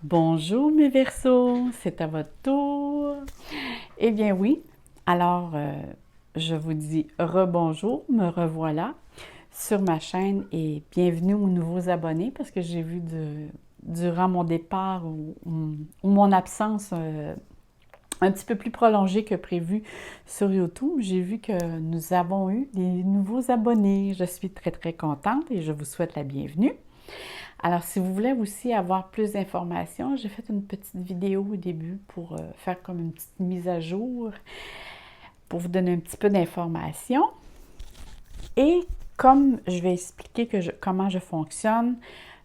Bonjour mes Verseaux, c'est à votre tour. Eh bien oui, alors je vous dis rebonjour, me revoilà sur ma chaîne et bienvenue aux nouveaux abonnés parce que j'ai vu durant mon départ ou mon absence un petit peu plus prolongée que prévu sur YouTube, j'ai vu que nous avons eu des nouveaux abonnés. Je suis très très contente et je vous souhaite la bienvenue. Alors, si vous voulez aussi avoir plus d'informations, j'ai fait une petite vidéo au début pour faire comme une petite mise à jour, pour vous donner un petit peu d'informations. Et comme je vais expliquer comment je fonctionne,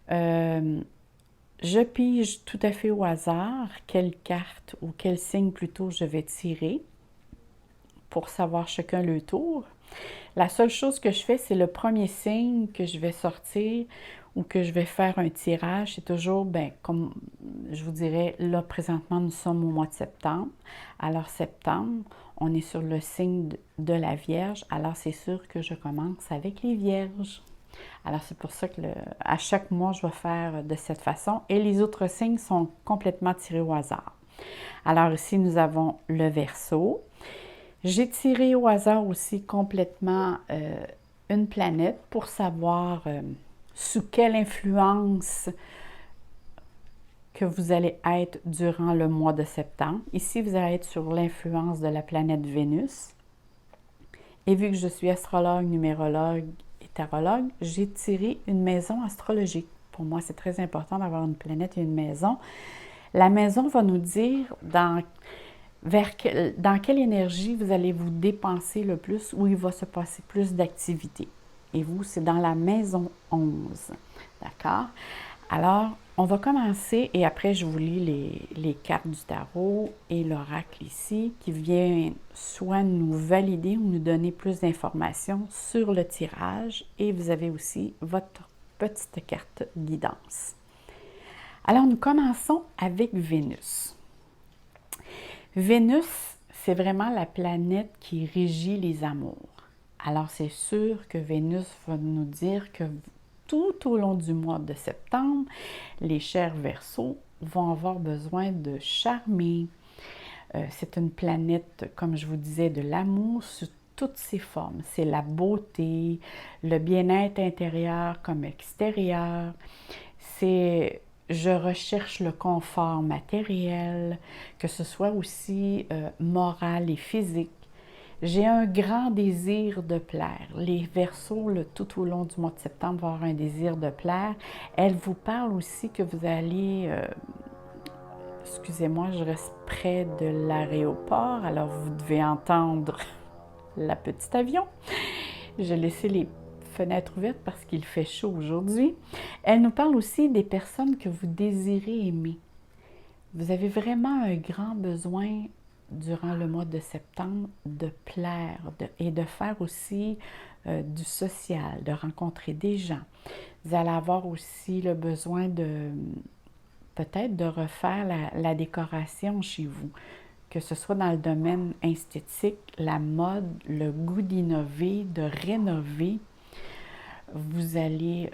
je pige tout à fait au hasard quelle carte ou quel signe plutôt je vais tirer pour savoir chacun le tour. La seule chose que je fais, c'est le premier signe que je vais sortir ou que je vais faire un tirage. C'est toujours, comme je vous dirais, là, présentement, nous sommes au mois de septembre. Alors, septembre, on est sur le signe de la Vierge. Alors, c'est sûr que je commence avec les Vierges. Alors, c'est pour ça que à chaque mois, je vais faire de cette façon. Et les autres signes sont complètement tirés au hasard. Alors, ici, nous avons le Verseau. J'ai tiré au hasard aussi complètement une planète pour savoir sous quelle influence que vous allez être durant le mois de septembre. Ici, vous allez être sur l'influence de la planète Vénus. Et vu que je suis astrologue, numérologue et tarologue, j'ai tiré une maison astrologique. Pour moi, c'est très important d'avoir une planète et une maison. La maison va nous dire dans quelle énergie vous allez vous dépenser le plus, où il va se passer plus d'activités. Et vous, c'est dans la maison 11. D'accord? Alors, on va commencer et après, je vous lis les cartes du tarot et l'oracle ici qui vient soit nous valider ou nous donner plus d'informations sur le tirage. Et vous avez aussi votre petite carte guidance. Alors, nous commençons avec Vénus. Vénus, c'est vraiment la planète qui régit les amours. Alors, c'est sûr que Vénus va nous dire que tout au long du mois de septembre, les chers Verseaux vont avoir besoin de charmer. C'est une planète, comme je vous disais, de l'amour sous toutes ses formes. C'est la beauté, le bien-être intérieur comme extérieur. Je recherche le confort matériel, que ce soit aussi moral et physique. J'ai un grand désir de plaire. Les Verseaux, tout au long du mois de septembre, vont avoir un désir de plaire. Elle vous parle aussi que vous allez... excusez-moi, je reste près de l'aéroport, alors vous devez entendre la petite avion. J'ai laissé les fenêtres ouvertes parce qu'il fait chaud aujourd'hui. Elle nous parle aussi des personnes que vous désirez aimer. Vous avez vraiment un grand besoin durant le mois de septembre de plaire et de faire aussi du social, de rencontrer des gens. Vous allez avoir aussi le besoin de peut-être de refaire la décoration chez vous, que ce soit dans le domaine esthétique, la mode, le goût d'innover, de rénover. Vous allez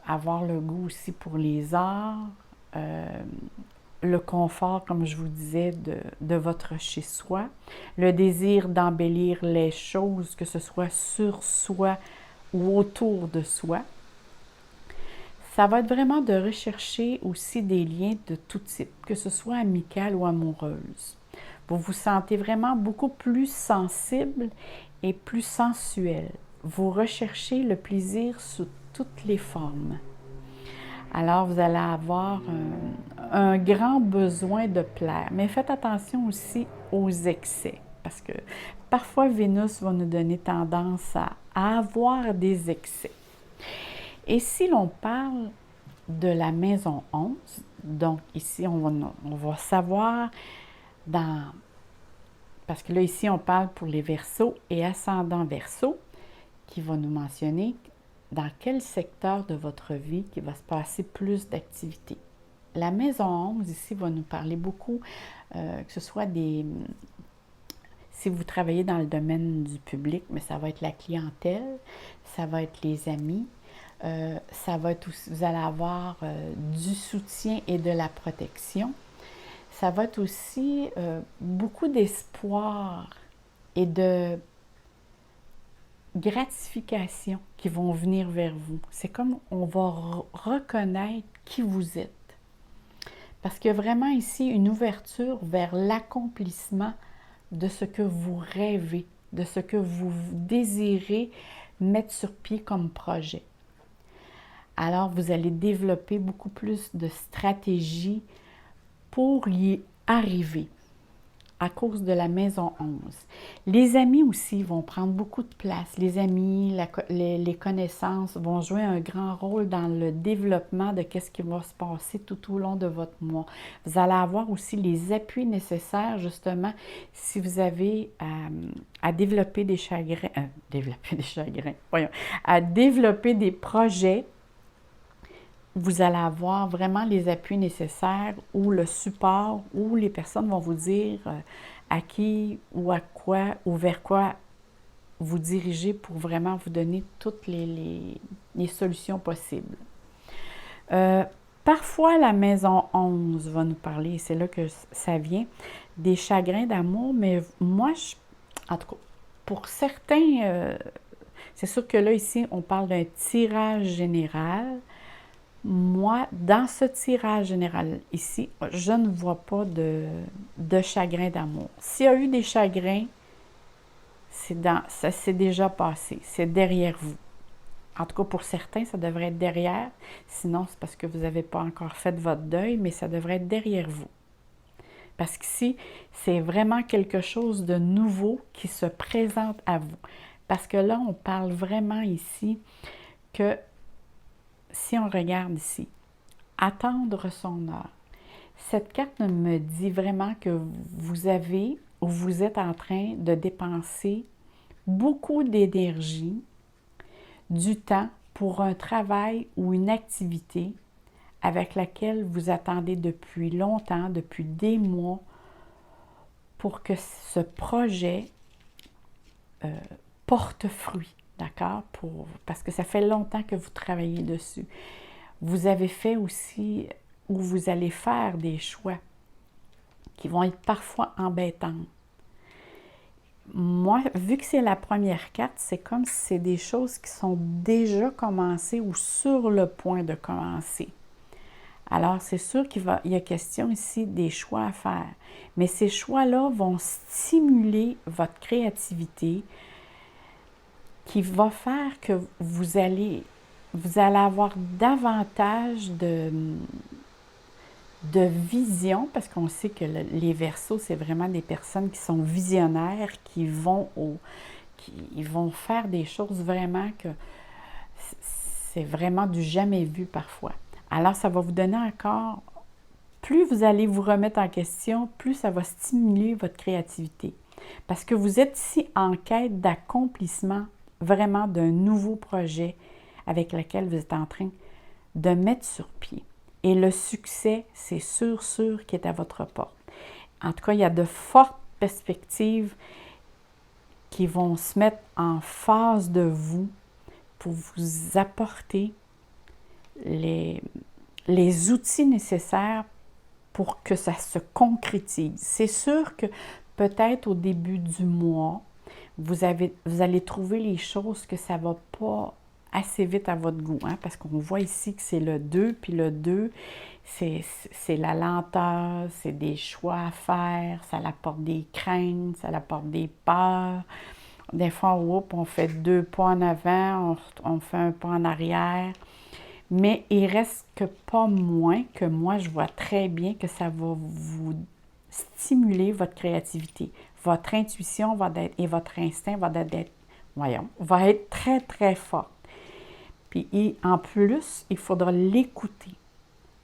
avoir le goût aussi pour les arts, le confort, comme je vous disais, de votre chez-soi, le désir d'embellir les choses, que ce soit sur soi ou autour de soi. Ça va être vraiment de rechercher aussi des liens de tout type, que ce soit amical ou amoureuse. Vous vous sentez vraiment beaucoup plus sensible et plus sensuel. Vous recherchez le plaisir sous toutes les formes. Alors, vous allez avoir un grand besoin de plaire. Mais faites attention aussi aux excès, parce que parfois, Vénus va nous donner tendance à avoir des excès. Et si l'on parle de la maison 11, donc ici, on va savoir parce que là, ici, on parle pour les Verseaux et ascendant Verseau, qui va nous mentionner dans quel secteur de votre vie qui va se passer plus d'activités. La maison 11, ici, va nous parler beaucoup, que ce soit si vous travaillez dans le domaine du public, mais ça va être la clientèle, ça va être les amis, Ça va être aussi, vous allez avoir du soutien et de la protection. Ça va être aussi beaucoup d'espoir et de gratification qui vont venir vers vous. C'est comme on va reconnaître qui vous êtes. Parce qu'il y a vraiment ici une ouverture vers l'accomplissement de ce que vous rêvez, de ce que vous désirez mettre sur pied comme projet. Alors, vous allez développer beaucoup plus de stratégies pour y arriver à cause de la maison 11. Les amis aussi vont prendre beaucoup de place. Les amis, les connaissances vont jouer un grand rôle dans le développement de ce qui va se passer tout au long de votre mois. Vous allez avoir aussi les appuis nécessaires, justement, si vous avez à développer des chagrins, à développer des projets. Vous allez avoir vraiment les appuis nécessaires ou le support où les personnes vont vous dire à qui ou à quoi ou vers quoi vous diriger pour vraiment vous donner toutes les solutions possibles. Parfois, la maison 11 va nous parler, c'est là que ça vient, des chagrins d'amour, mais moi, en tout cas, pour certains, c'est sûr que là, ici, on parle d'un tirage général. Moi, dans ce tirage général ici, je ne vois pas de chagrin d'amour. S'il y a eu des chagrins, ça s'est déjà passé, c'est derrière vous. En tout cas, pour certains, ça devrait être derrière. Sinon, c'est parce que vous n'avez pas encore fait votre deuil, mais ça devrait être derrière vous. Parce qu'ici, c'est vraiment quelque chose de nouveau qui se présente à vous. Parce que là, on parle vraiment ici que si on regarde ici, attendre son heure. Cette carte me dit vraiment que vous avez ou vous êtes en train de dépenser beaucoup d'énergie, du temps pour un travail ou une activité avec laquelle vous attendez depuis longtemps, depuis des mois, pour que ce projet porte fruit. D'accord? Parce que ça fait longtemps que vous travaillez dessus. Vous avez fait aussi, ou vous allez faire des choix qui vont être parfois embêtants. Moi, vu que c'est la première carte, c'est comme si c'est des choses qui sont déjà commencées ou sur le point de commencer. Alors, c'est sûr qu'il y a question ici des choix à faire. Mais ces choix-là vont stimuler votre créativité, qui va faire que vous allez avoir davantage de vision, parce qu'on sait que les Verseaux, c'est vraiment des personnes qui sont visionnaires, qui vont faire des choses vraiment que c'est vraiment du jamais vu parfois. Alors, ça va vous donner encore, plus vous allez vous remettre en question, plus ça va stimuler votre créativité. Parce que vous êtes ici en quête d'accomplissement vraiment d'un nouveau projet avec lequel vous êtes en train de mettre sur pied. Et le succès, c'est sûr qui est à votre porte. En tout cas, il y a de fortes perspectives qui vont se mettre en face de vous pour vous apporter les outils nécessaires pour que ça se concrétise. C'est sûr que peut-être au début du mois, vous allez trouver les choses que ça ne va pas assez vite à votre goût, hein, parce qu'on voit ici que c'est le 2, puis le 2, c'est la lenteur, c'est des choix à faire, ça apporte des craintes, ça apporte des peurs. Des fois, on fait 2 pas en avant, on fait un pas en arrière. Mais il reste que pas moins que moi, je vois très bien que ça va vous stimuler votre créativité. Votre intuition et votre instinct va être très, très fort. Puis en plus, il faudra l'écouter,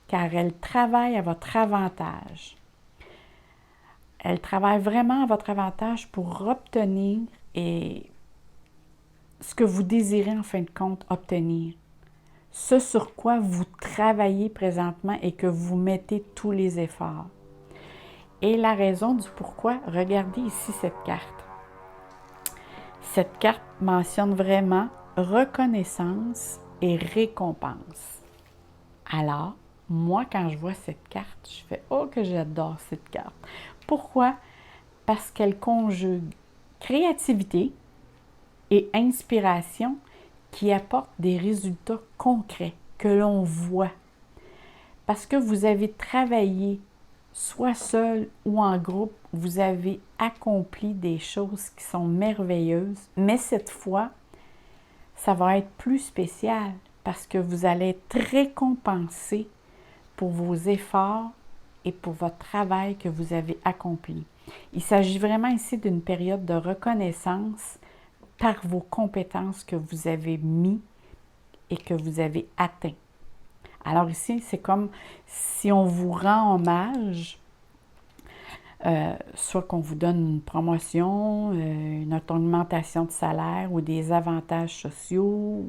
car elle travaille à votre avantage. Elle travaille vraiment à votre avantage pour obtenir ce que vous désirez en fin de compte obtenir. Ce sur quoi vous travaillez présentement et que vous mettez tous les efforts. Et la raison du pourquoi, regardez ici cette carte. Cette carte mentionne vraiment reconnaissance et récompense. Alors, moi, quand je vois cette carte, je fais « Oh, que j'adore cette carte! » Pourquoi? Parce qu'elle conjugue créativité et inspiration qui apportent des résultats concrets que l'on voit. Parce que vous avez travaillé, soit seul ou en groupe, vous avez accompli des choses qui sont merveilleuses, mais cette fois, ça va être plus spécial parce que vous allez être récompensé pour vos efforts et pour votre travail que vous avez accompli. Il s'agit vraiment ici d'une période de reconnaissance par vos compétences que vous avez mis et que vous avez atteints. Alors ici, c'est comme si on vous rend hommage, soit qu'on vous donne une promotion, une augmentation de salaire ou des avantages sociaux,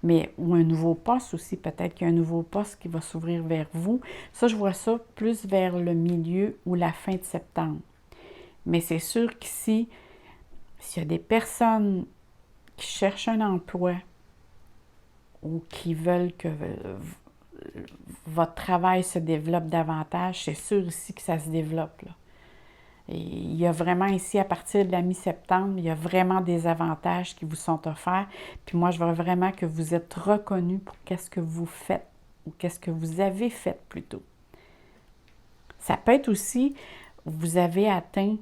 ou un nouveau poste aussi. Peut-être qu'il y a un nouveau poste qui va s'ouvrir vers vous. Ça, je vois ça plus vers le milieu ou la fin de septembre. Mais c'est sûr qu'ici, s'il y a des personnes qui cherchent un emploi ou qui veulent que votre travail se développe davantage, c'est sûr ici que ça se développe, là. Et il y a vraiment ici, à partir de la mi-septembre, il y a vraiment des avantages qui vous sont offerts. Puis moi, je veux vraiment que vous êtes reconnus pour qu'est-ce que vous faites ou qu'est-ce que vous avez fait plutôt. Ça peut être aussi, vous avez atteint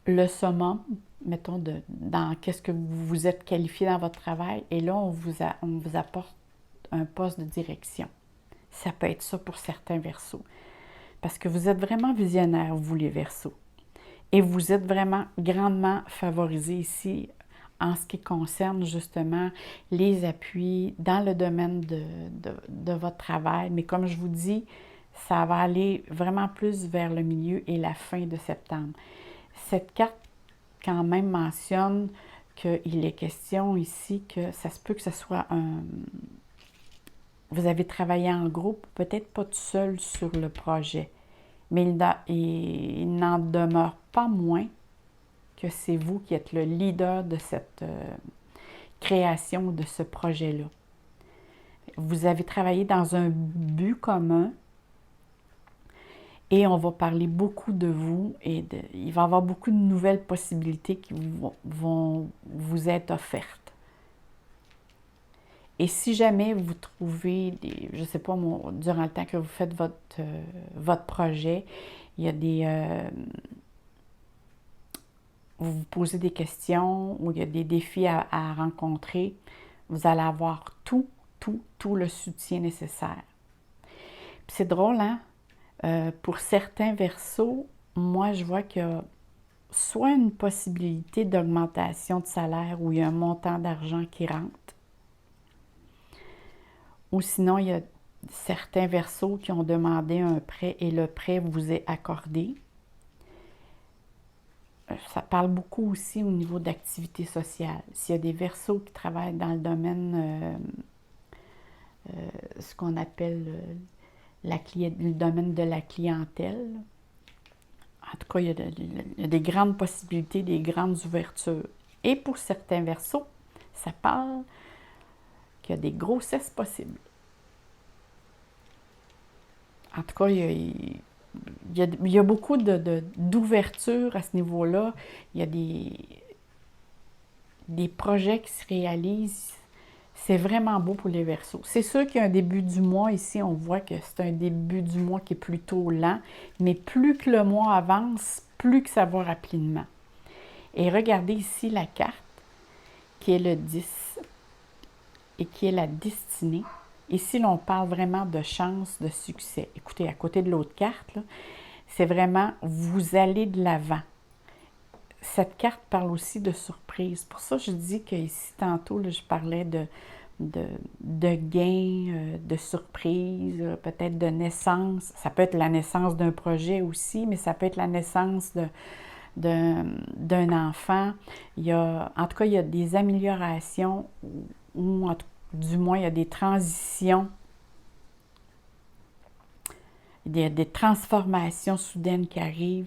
le summum, mettons, dans qu'est-ce que vous vous êtes qualifié dans votre travail, et là, on vous apporte un poste de direction. Ça peut être ça pour certains Verseaux. Parce que vous êtes vraiment visionnaires, vous les Verseaux. Et vous êtes vraiment grandement favorisés ici en ce qui concerne justement les appuis dans le domaine de votre travail. Mais comme je vous dis, ça va aller vraiment plus vers le milieu et la fin de septembre. Cette carte, quand même, mentionne qu'il est question ici que ça se peut que ce soit vous avez travaillé en groupe, peut-être pas tout seul sur le projet, mais il n'en demeure pas moins que c'est vous qui êtes le leader de cette création de ce projet-là. Vous avez travaillé dans un but commun et on va parler beaucoup de vous et il va y avoir beaucoup de nouvelles possibilités qui vont vous être offertes. Et si jamais vous trouvez, je ne sais pas, durant le temps que vous faites votre projet, il y a vous vous posez des questions ou il y a des défis à rencontrer, vous allez avoir tout le soutien nécessaire. Puis c'est drôle, hein? Pour certains Verseaux, moi, je vois qu'il y a soit une possibilité d'augmentation de salaire où il y a un montant d'argent qui rentre, ou sinon, il y a certains Verseaux qui ont demandé un prêt et le prêt vous est accordé. Ça parle beaucoup aussi au niveau d'activité sociale. S'il y a des Verseaux qui travaillent dans le domaine, ce qu'on appelle le domaine de la clientèle, en tout cas, il y a des grandes possibilités, des grandes ouvertures. Et pour certains Verseaux, ça parle qu'il y a des grossesses possibles. En tout cas, il y a beaucoup d'ouverture à ce niveau-là. Il y a des projets qui se réalisent. C'est vraiment beau pour les Verseaux. C'est sûr qu'il y a un début du mois ici. On voit que c'est un début du mois qui est plutôt lent. Mais plus que le mois avance, plus que ça va rapidement. Et regardez ici la carte qui est le 10 et qui est la destinée. Ici, là, on parle vraiment de chance, de succès. Écoutez, à côté de l'autre carte, c'est vraiment vous allez de l'avant. Cette carte parle aussi de surprise. Pour ça, je dis qu'ici, tantôt, là, je parlais de gain, de surprise, peut-être de naissance. Ça peut être la naissance d'un projet aussi, mais ça peut être la naissance d'un enfant. En tout cas, il y a des améliorations ou du moins, il y a des transitions, il y a des transformations soudaines qui arrivent.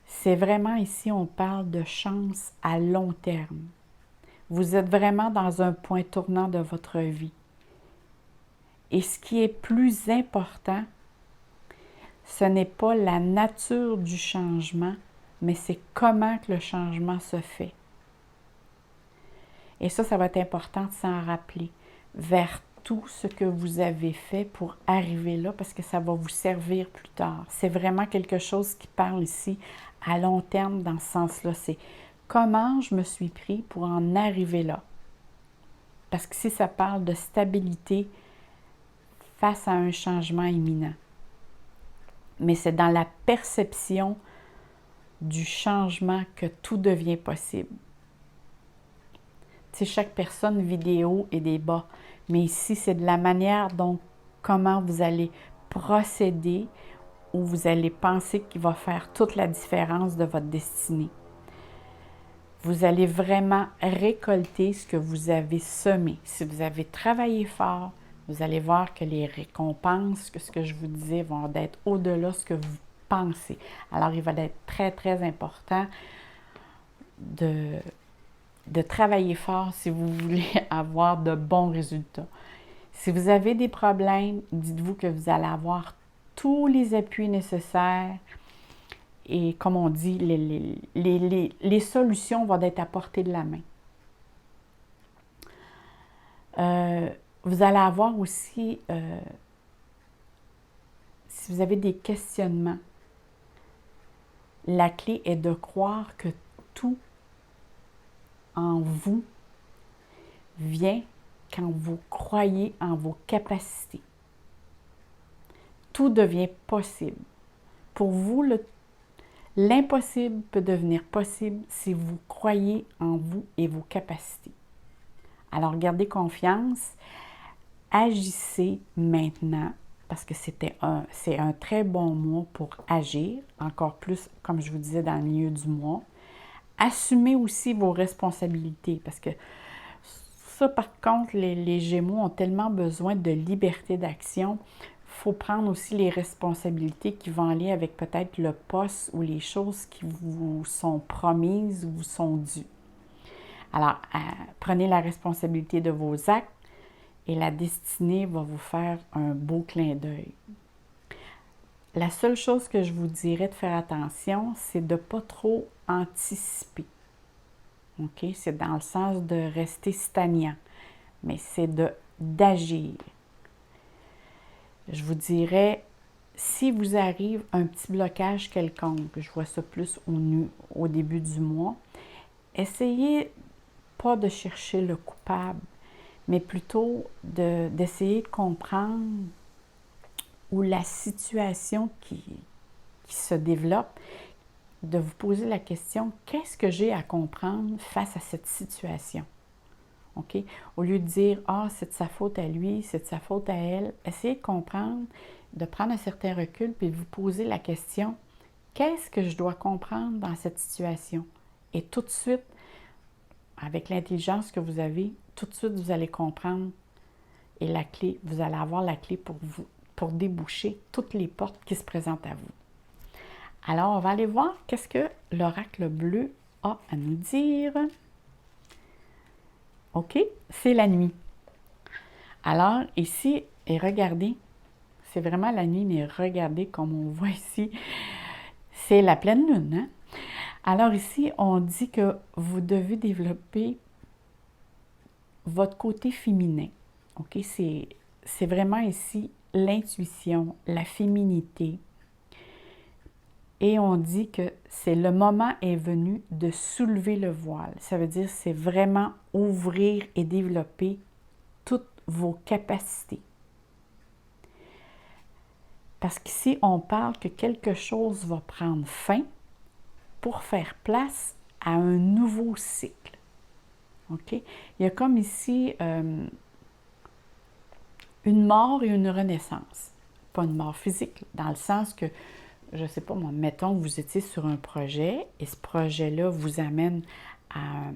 C'est vraiment ici, on parle de chance à long terme. Vous êtes vraiment dans un point tournant de votre vie. Et ce qui est plus important, ce n'est pas la nature du changement, mais c'est comment que le changement se fait. Et ça va être important de s'en rappeler vers tout ce que vous avez fait pour arriver là, parce que ça va vous servir plus tard. C'est vraiment quelque chose qui parle ici à long terme dans ce sens-là. C'est comment je me suis pris pour en arriver là. Parce que si ça parle de stabilité face à un changement imminent. Mais c'est dans la perception du changement que tout devient possible. Tu sais, chaque personne vit des hauts et des bas. Mais ici, c'est de la manière dont, comment vous allez procéder ou vous allez penser qu'il va faire toute la différence de votre destinée. Vous allez vraiment récolter ce que vous avez semé. Si vous avez travaillé fort, vous allez voir que les récompenses, que ce que je vous disais, vont être au-delà de ce que vous pensez. Alors, il va être très, très important de travailler fort si vous voulez avoir de bons résultats. Si vous avez des problèmes, dites-vous que vous allez avoir tous les appuis nécessaires et, comme on dit, les solutions vont être à portée de la main. Vous allez avoir aussi, si vous avez des questionnements, la clé est de croire que tout en vous vient quand vous croyez en vos capacités. Tout devient possible. Pour vous, l'impossible peut devenir possible si vous croyez en vous et vos capacités. Alors, gardez confiance, agissez maintenant, parce que c'est un très bon mois pour agir, encore plus, comme je vous disais, dans le milieu du mois. Assumez aussi vos responsabilités, parce que ça, par contre, les Gémeaux ont tellement besoin de liberté d'action. Il faut prendre aussi les responsabilités qui vont aller avec peut-être le poste ou les choses qui vous sont promises ou vous sont dues. Alors, prenez la responsabilité de vos actes et la destinée va vous faire un beau clin d'œil. La seule chose que je vous dirais de faire attention, c'est de ne pas trop anticiper. OK? C'est dans le sens de rester stagnant, mais c'est d'agir. Je vous dirais, si vous arrive un petit blocage quelconque, je vois ça plus au début du mois, essayez pas de chercher le coupable, mais plutôt d'essayer de comprendre où la situation qui se développe, de vous poser la question, qu'est-ce que j'ai à comprendre face à cette situation? OK? Au lieu de dire, c'est de sa faute à lui, c'est de sa faute à elle, essayez de comprendre, de prendre un certain recul, puis de vous poser la question, qu'est-ce que je dois comprendre dans cette situation? Et tout de suite, avec l'intelligence que vous avez, tout de suite, vous allez comprendre et la clé, vous allez avoir la clé pour déboucher toutes les portes qui se présentent à vous. Alors, on va aller voir qu'est-ce que l'oracle bleu a à nous dire. OK? C'est la nuit. Alors, ici, et regardez, c'est vraiment la nuit, mais regardez comme on voit ici, c'est la pleine lune, hein? Alors ici, on dit que vous devez développer votre côté féminin. OK? C'est vraiment ici l'intuition, la féminité. Et on dit que c'est le moment est venu de soulever le voile. Ça veut dire c'est vraiment ouvrir et développer toutes vos capacités. Parce qu'ici, on parle que quelque chose va prendre fin pour faire place à un nouveau cycle. OK? Il y a comme ici une mort et une renaissance. Pas une mort physique, dans le sens que, je ne sais pas, moi, mettons que vous étiez sur un projet et ce projet-là vous amène à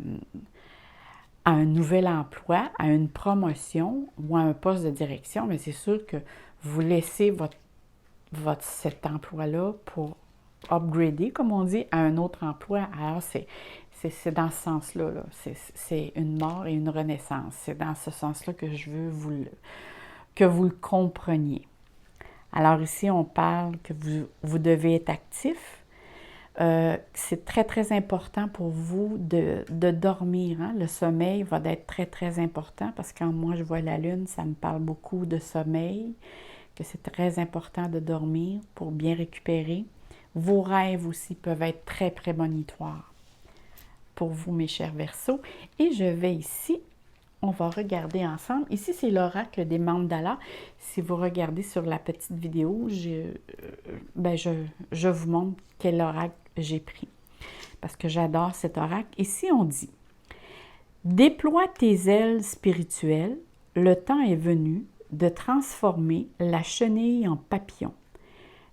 un nouvel emploi, à une promotion ou à un poste de direction, mais c'est sûr que vous laissez cet emploi-là pour upgrader, comme on dit, à un autre emploi. Alors, c'est dans ce sens-là. C'est une mort et une renaissance. C'est dans ce sens-là que je veux que vous le compreniez. Alors ici, on parle que vous devez être actif. C'est très, très important pour vous de dormir. Hein? Le sommeil va être très, très important parce que quand moi, je vois la lune, ça me parle beaucoup de sommeil, que c'est très important de dormir pour bien récupérer. Vos rêves aussi peuvent être très prémonitoires pour vous, mes chers Verseaux. Et je vais ici, on va regarder ensemble. Ici, c'est l'oracle des mandalas. Si vous regardez sur la petite vidéo, je vous montre quel oracle j'ai pris parce que j'adore cet oracle. Ici, on dit « Déploie tes ailes spirituelles, le temps est venu de transformer la chenille en papillon.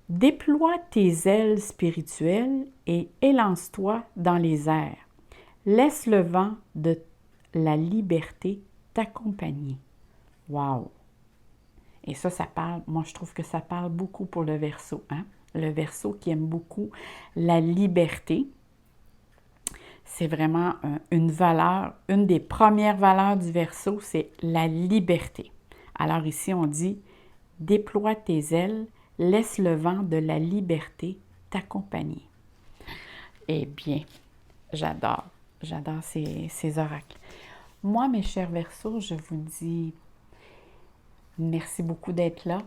Déploie tes ailes spirituelles et élance-toi dans les airs. Laisse le vent de la liberté t'accompagner. » Wow! Et ça parle, moi je trouve que ça parle beaucoup pour le Verseau. Hein? Le Verseau qui aime beaucoup la liberté. C'est vraiment une valeur, une des premières valeurs du Verseau, c'est la liberté. Alors ici on dit, déploie tes ailes, laisse le vent de la liberté t'accompagner. Eh bien, j'adore ces oracles. Moi, mes chers Verseaux, je vous dis merci beaucoup d'être là.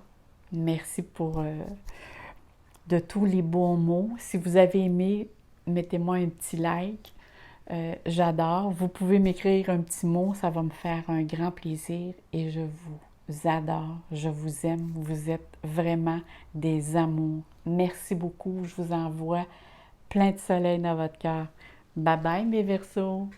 Merci pour de tous les bons mots. Si vous avez aimé, mettez-moi un petit like. J'adore. Vous pouvez m'écrire un petit mot, ça va me faire un grand plaisir et je vous adore, je vous aime. Vous êtes vraiment des amours. Merci beaucoup. Je vous envoie plein de soleil dans votre cœur. Bye bye mes Verseaux!